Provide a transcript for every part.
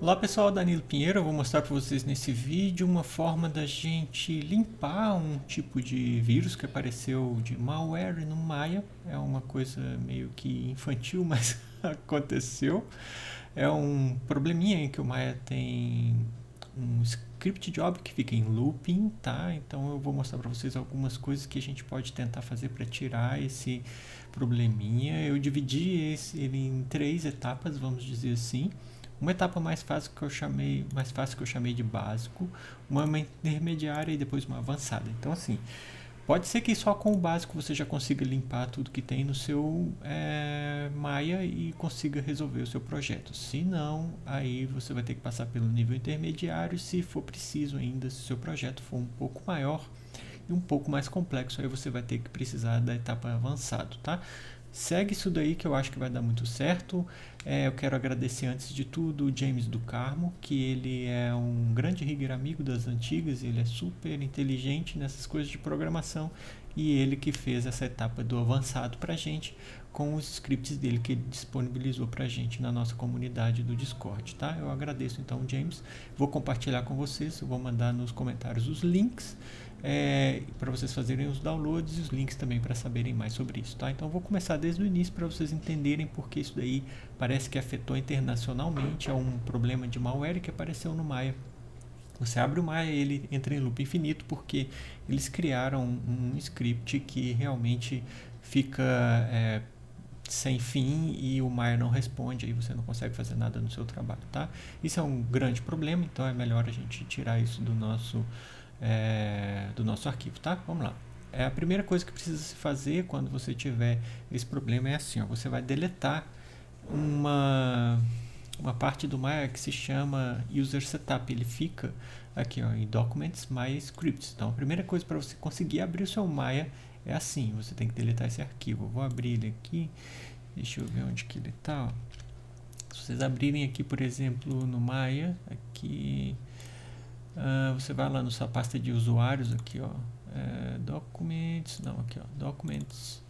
Olá pessoal, Danilo Pinheiro, eu vou mostrar para vocês nesse vídeo uma forma da gente limpar um tipo de vírus que apareceu de malware no Maya. É uma coisa meio que infantil, mas aconteceu. É um probleminha em que o Maya tem um script job que fica em looping, tá? Então eu vou mostrar para vocês algumas coisas que a gente pode tentar fazer para tirar esse probleminha. Eu dividi ele em 3 etapas, vamos dizer assim. Uma etapa mais fácil que eu chamei de básico, uma intermediária e depois uma avançada. Então assim, pode ser que só com o básico você já consiga limpar tudo que tem no seu Maya e consiga resolver o seu projeto. Se não, aí você vai ter que passar pelo nível intermediário, se for preciso ainda, se o seu projeto for um pouco maior e um pouco mais complexo, aí você vai ter que precisar da etapa avançado, tá? Segue isso daí que eu acho que vai dar muito certo. Eu quero agradecer antes de tudo o James do Carmo, que ele é um grande rigger amigo das antigas, ele é super inteligente nessas coisas de programação e ele que fez essa etapa do avançado pra gente com os scripts dele que ele disponibilizou pra gente na nossa comunidade do Discord, tá? Eu agradeço então, James. Vou compartilhar com vocês, eu vou mandar nos comentários os links para vocês fazerem os downloads e os links também para saberem mais sobre isso, tá? Então vou começar desde o início para vocês entenderem porque isso daí parece que afetou internacionalmente. É um problema de malware que apareceu no Maya. Você abre o Maya e ele entra em loop infinito porque eles criaram um script que realmente fica sem fim e o Maya não responde, aí você não consegue fazer nada no seu trabalho, tá? Isso é um grande problema, então é melhor a gente tirar isso do nosso arquivo, tá? Vamos lá. A primeira coisa que precisa se fazer quando você tiver esse problema é assim, ó, você vai deletar uma parte do Maya que se chama User Setup. Ele fica aqui, ó, em Documents My Scripts. Então a primeira coisa para você conseguir abrir o seu Maya é assim, você tem que deletar esse arquivo. Eu vou abrir ele aqui, deixa eu ver onde que ele está. Se vocês abrirem aqui, por exemplo, no Maya, aqui você vai lá na sua pasta de usuários aqui, ó, Documents, não, aqui, ó, Documents,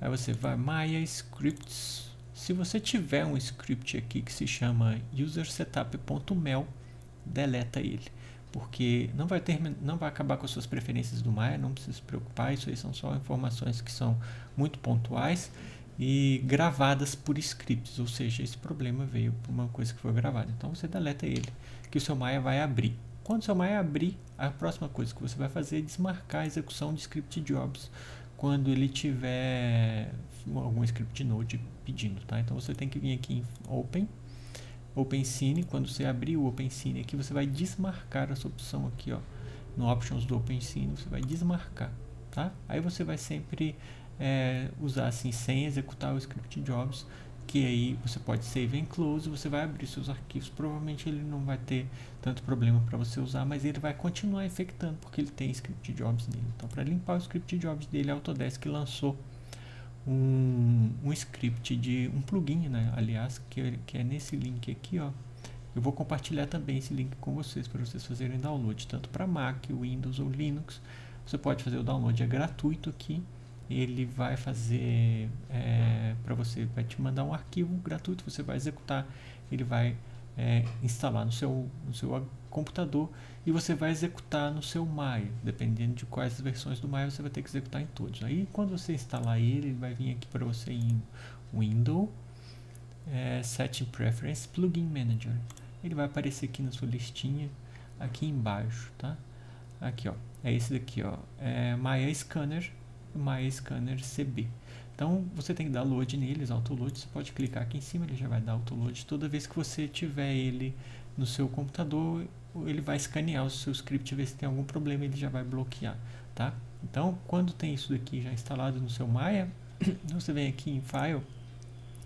aí você vai Maya Scripts. Se você tiver um script aqui que se chama usersetup.mel, deleta ele, porque não vai acabar com as suas preferências do Maya, não precisa se preocupar, isso aí são só informações que são muito pontuais e gravadas por scripts, ou seja, esse problema veio por uma coisa que foi gravada. Então você deleta ele, que o seu Maya vai abrir. Quando o seu Maya abrir, a próxima coisa que você vai fazer é desmarcar a execução de script jobs quando ele tiver algum script node pedindo, tá? Então você tem que vir aqui em OpenScene. Quando você abrir o OpenScene aqui, você vai desmarcar essa opção aqui, ó, no Options do OpenScene, você vai desmarcar, tá? Aí você vai sempre usar assim sem executar o script jobs, que aí você pode save and close, você vai abrir seus arquivos, provavelmente ele não vai ter tanto problema para você usar, mas ele vai continuar infectando porque ele tem script jobs nele. Então para limpar o script jobs dele, a Autodesk lançou um script de um plugin, né? Aliás, que é nesse link aqui, ó. Eu vou compartilhar também esse link com vocês para vocês fazerem download, tanto para Mac, Windows ou Linux. Você pode fazer o download, é gratuito aqui. Ele vai fazer para você, vai te mandar um arquivo gratuito, você vai executar, ele vai instalar no seu computador e você vai executar no seu Maya, dependendo de quais versões do Maya você vai ter que executar em todos. Aí quando você instalar ele vai vir aqui para você em Windows, Setting Preference, Plugin Manager. Ele vai aparecer aqui na sua listinha, aqui embaixo, tá? Aqui, ó, é esse daqui, ó, Maya Scanner. Maya Scanner CB. Então você tem que dar load neles, autoload. Você pode clicar aqui em cima, ele já vai dar autoload. Toda vez que você tiver ele no seu computador, ele vai escanear o seu script, ver se tem algum problema, ele já vai bloquear, tá? Então quando tem isso daqui já instalado no seu Maya, você vem aqui em File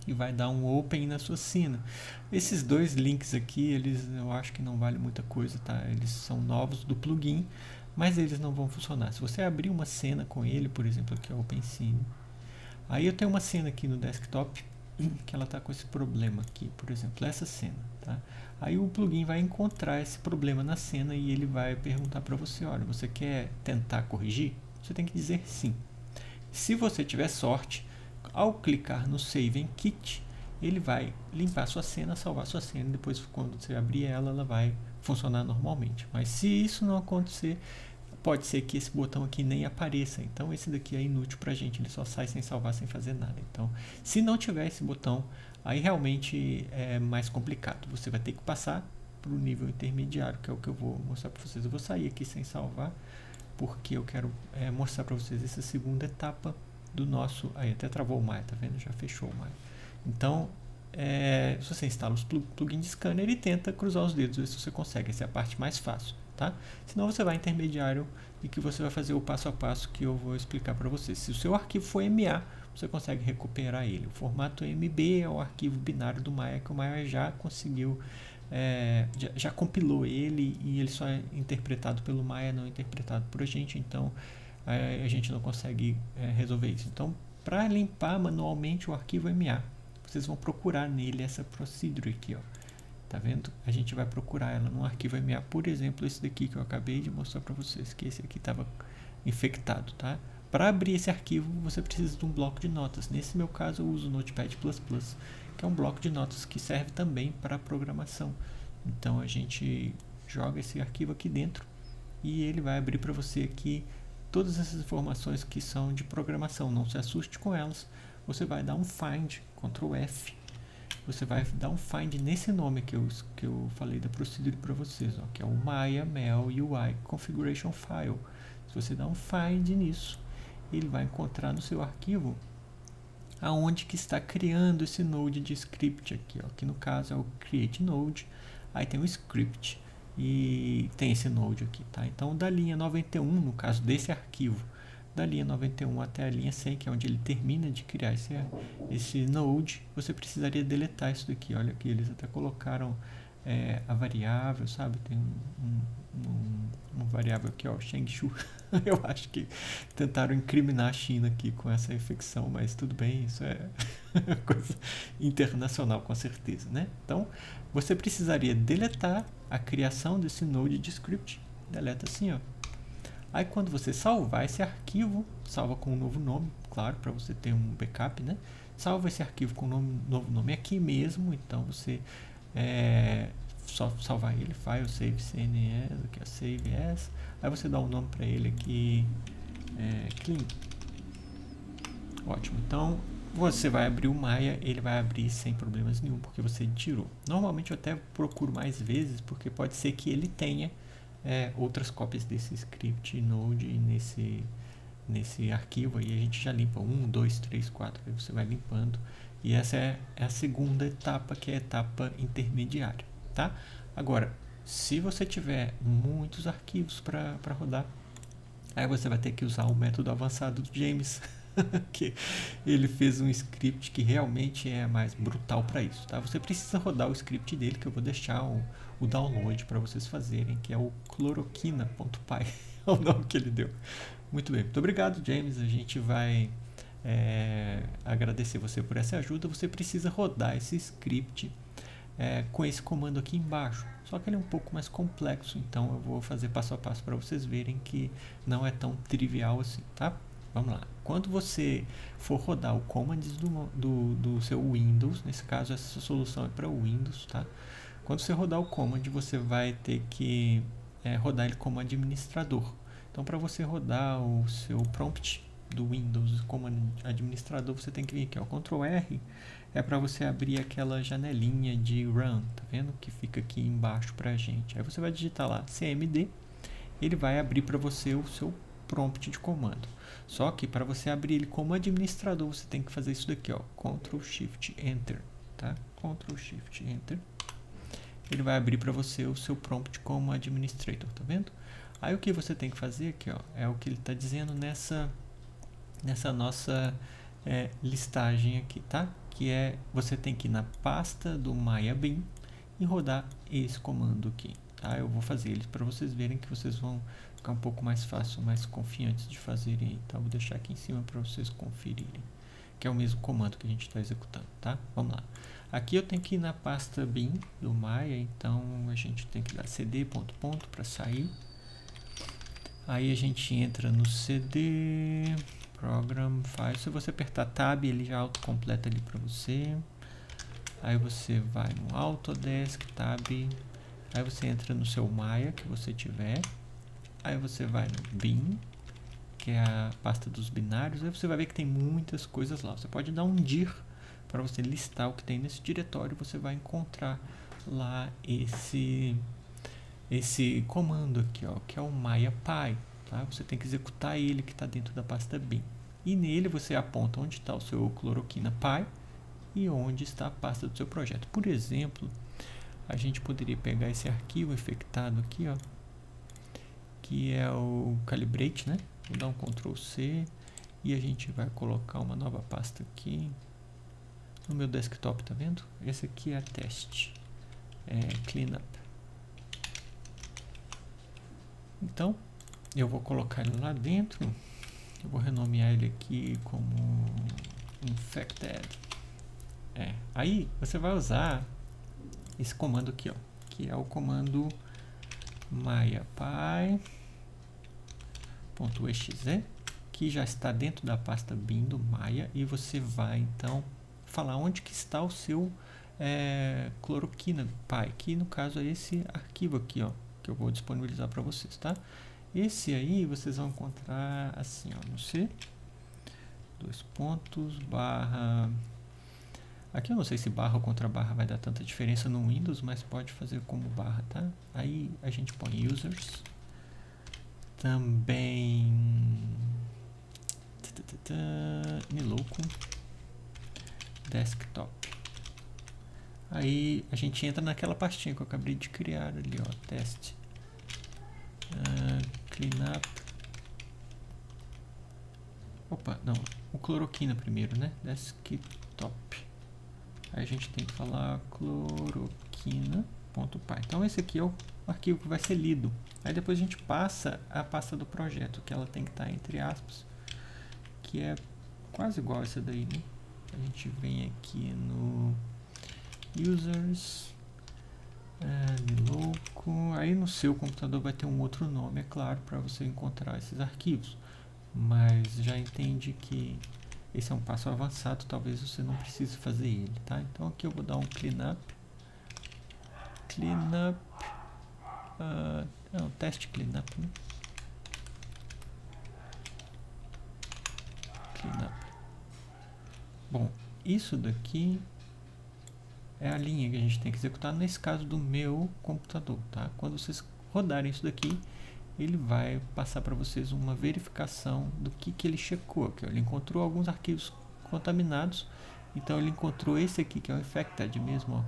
e vai dar um Open na sua cena. Esses dois links aqui, eu acho que não vale muita coisa, tá? Eles são novos do plugin, mas eles não vão funcionar. Se você abrir uma cena com ele, por exemplo, aqui é o OpenScene, aí eu tenho uma cena aqui no desktop que ela está com esse problema aqui, por exemplo, essa cena, tá? Aí o plugin vai encontrar esse problema na cena e ele vai perguntar para você, olha, você quer tentar corrigir? Você tem que dizer sim. Se você tiver sorte, ao clicar no Save and Kit, ele vai limpar a sua cena, salvar a sua cena, e depois quando você abrir ela, ela vai funcionar normalmente. Mas se isso não acontecer, pode ser que esse botão aqui nem apareça. Então esse daqui é inútil pra gente, ele só sai sem salvar, sem fazer nada. Então, se não tiver esse botão, aí realmente é mais complicado. Você vai ter que passar para o nível intermediário, que é o que eu vou mostrar para vocês. Eu vou sair aqui sem salvar, porque eu quero mostrar para vocês essa segunda etapa do nosso... Aí até travou o Maya, tá vendo? Já fechou o Maya. Então, se você instala os plugins de scanner e tenta cruzar os dedos, ver se você consegue. Essa é a parte mais fácil, tá? Senão você vai intermediário e que você vai fazer o passo a passo que eu vou explicar para vocês. Se o seu arquivo for MA, você consegue recuperar ele. O formato MB é o arquivo binário do Maya, que o Maya já conseguiu, já compilou ele, e ele só é interpretado pelo Maya, não interpretado por a gente. Então a gente não consegue resolver isso. Então, para limpar manualmente o arquivo MA, vocês vão procurar nele essa procedure aqui, ó. Tá vendo? A gente vai procurar ela no arquivo MA, por exemplo, esse daqui que eu acabei de mostrar para vocês, que esse aqui estava infectado, tá? Para abrir esse arquivo, você precisa de um bloco de notas. Nesse meu caso, eu uso o Notepad++, que é um bloco de notas que serve também para programação. Então, a gente joga esse arquivo aqui dentro e ele vai abrir para você aqui todas essas informações que são de programação. Não se assuste com elas. Você vai dar um find, Ctrl F. Você vai dar um find nesse nome que eu falei da procedure para vocês, ó, que é o Maya Mel UI Configuration File. Se você dá um find nisso, ele vai encontrar no seu arquivo aonde que está criando esse node de script aqui, ó, que no caso é o create node. Aí tem o script e tem esse node aqui, tá? Então da linha 91, no caso desse arquivo, da linha 91 até a linha 100, que é onde ele termina de criar esse node, você precisaria deletar isso daqui. Olha que eles até colocaram a variável, sabe? Tem uma variável aqui, ó, Shengshu. Eu acho que tentaram incriminar a China aqui com essa infecção, mas tudo bem, isso é coisa internacional com certeza, né? Então, você precisaria deletar a criação desse node de script. Deleta assim, ó. Aí quando você salvar esse arquivo, salva com um novo nome, claro, para você ter um backup, né? Salva esse arquivo com um novo nome aqui mesmo, então você só salvar ele, file save cns, aqui é save as, aí você dá um nome para ele aqui, clean. Ótimo, então você vai abrir o Maya, ele vai abrir sem problemas nenhum, porque você tirou. Normalmente eu até procuro mais vezes, porque pode ser que ele tenha outras cópias desse script node nesse arquivo, aí a gente já limpa 1, 2, 3, 4, aí você vai limpando, e essa é a segunda etapa, que é a etapa intermediária, tá? Agora, se você tiver muitos arquivos para rodar, aí você vai ter que usar o método avançado do James, que ele fez um script que realmente é mais brutal para isso, tá? Você precisa rodar o script dele, que eu vou deixar o download para vocês fazerem, que é o cloroquina.py, é o nome que ele deu. Muito bem, muito obrigado, James. A gente vai agradecer você por essa ajuda. Você precisa rodar esse script com esse comando aqui embaixo, só que ele é um pouco mais complexo, então eu vou fazer passo a passo para vocês verem que não é tão trivial assim, tá? Vamos lá. Quando você for rodar o commands do seu Windows, nesse caso essa solução é para o Windows, tá? Quando você rodar o command, você vai ter que rodar ele como administrador. Então, para você rodar o seu prompt do Windows como administrador, você tem que vir aqui, ó, Ctrl R é para você abrir aquela janelinha de Run, tá vendo? Que fica aqui embaixo pra gente. Aí você vai digitar lá CMD, ele vai abrir para você o seu prompt de comando. Só que para você abrir ele como administrador, você tem que fazer isso daqui, ó, Ctrl Shift Enter, tá? Ctrl Shift Enter. Ele vai abrir para você o seu prompt como administrator, tá vendo? Aí o que você tem que fazer aqui, ó, é o que ele está dizendo nessa nossa listagem aqui, tá? Que você tem que ir na pasta do MayaBean e rodar esse comando aqui, tá? Eu vou fazer eles para vocês verem que vocês vão ficar um pouco mais fácil, mais confiantes de fazerem. Então eu vou deixar aqui em cima para vocês conferirem, que é o mesmo comando que a gente está executando, tá? Vamos lá. Aqui eu tenho que ir na pasta bin do Maya, então a gente tem que dar cd ponto para sair. Aí a gente entra no cd program file. Se você apertar tab, ele já autocompleta ali para você. Aí você vai no Autodesk, Tab, aí você entra no seu Maya que você tiver, aí você vai no Bin, que é a pasta dos binários, aí você vai ver que tem muitas coisas lá. Você pode dar um dir para você listar o que tem nesse diretório, você vai encontrar lá esse comando aqui, ó, que é o MayaPy, tá? Você tem que executar ele que está dentro da pasta bin. E nele você aponta onde está o seu cloroquina Py e onde está a pasta do seu projeto. Por exemplo, a gente poderia pegar esse arquivo infectado aqui, ó, que é o Calibrate, né? Vou dar um Ctrl C e a gente vai colocar uma nova pasta aqui no meu desktop, tá vendo? Esse aqui é teste, cleanup. Então, eu vou colocar ele lá dentro. Eu vou renomear ele aqui como infected. Aí você vai usar esse comando aqui, ó, que é o comando MayaPy.exe, que já está dentro da pasta bin do Maya, e você vai então falar onde que está o seu cloroquina Py, que no caso é esse arquivo aqui, ó, que eu vou disponibilizar para vocês, tá? Esse aí vocês vão encontrar assim, ó, no C, barra. Aqui eu não sei se barra ou contra barra vai dar tanta diferença no Windows, mas pode fazer como barra, tá? Aí a gente põe users, também Niloco, desktop. Aí a gente entra naquela pastinha que eu acabei de criar ali, ó, teste, cleanup. Opa, não, o cloroquina primeiro, né? Desktop. Aí a gente tem que falar cloroquina.py. Então esse aqui é o arquivo que vai ser lido. Aí depois a gente passa a pasta do projeto, que ela tem que estar entre aspas, que é quase igual a essa daí, né? A gente vem aqui no users, Niloco. Aí no seu computador vai ter um outro nome, é claro, para você encontrar esses arquivos. Mas já entende que esse é um passo avançado, talvez você não precise fazer ele, tá? Então aqui eu vou dar um cleanup, teste cleanup, né? Cleanup. Bom, isso daqui é a linha que a gente tem que executar nesse caso do meu computador, tá? Quando vocês rodarem isso daqui, ele vai passar para vocês uma verificação do que ele checou aqui, ó. Ele encontrou alguns arquivos contaminados, então ele encontrou esse aqui que é o infected mesmo, ó,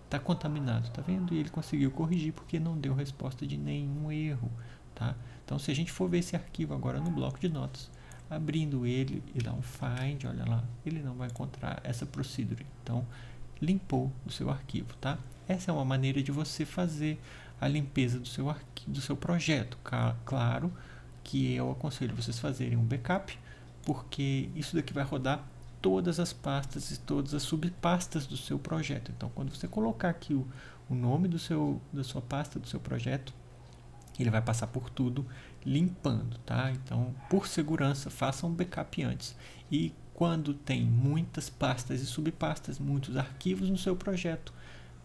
tá contaminado, tá vendo? E ele conseguiu corrigir porque não deu resposta de nenhum erro, tá? Então se a gente for ver esse arquivo agora no bloco de notas, abrindo ele e dar um find, olha lá, ele não vai encontrar essa procedure, então limpou o seu arquivo, tá? Essa é uma maneira de você fazer a limpeza do seu arquivo, do seu projeto. Claro que eu aconselho vocês fazerem um backup, porque isso daqui vai rodar todas as pastas e todas as subpastas do seu projeto. Então, quando você colocar aqui o nome da sua pasta, do seu projeto, ele vai passar por tudo limpando, tá? Então, por segurança, faça um backup antes. E quando tem muitas pastas e subpastas, muitos arquivos no seu projeto,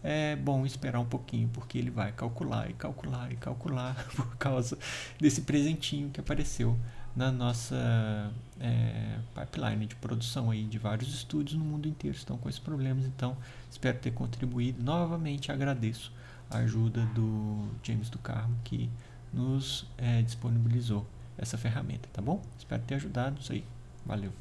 é bom esperar um pouquinho, porque ele vai calcular e calcular e calcular por causa desse presentinho que apareceu na nossa pipeline de produção aí de vários estúdios no mundo inteiro estão com esses problemas. Então, espero ter contribuído. Novamente agradeço a ajuda do James do Carmo, que nos disponibilizou essa ferramenta, tá bom? Espero ter ajudado. Isso aí. Valeu.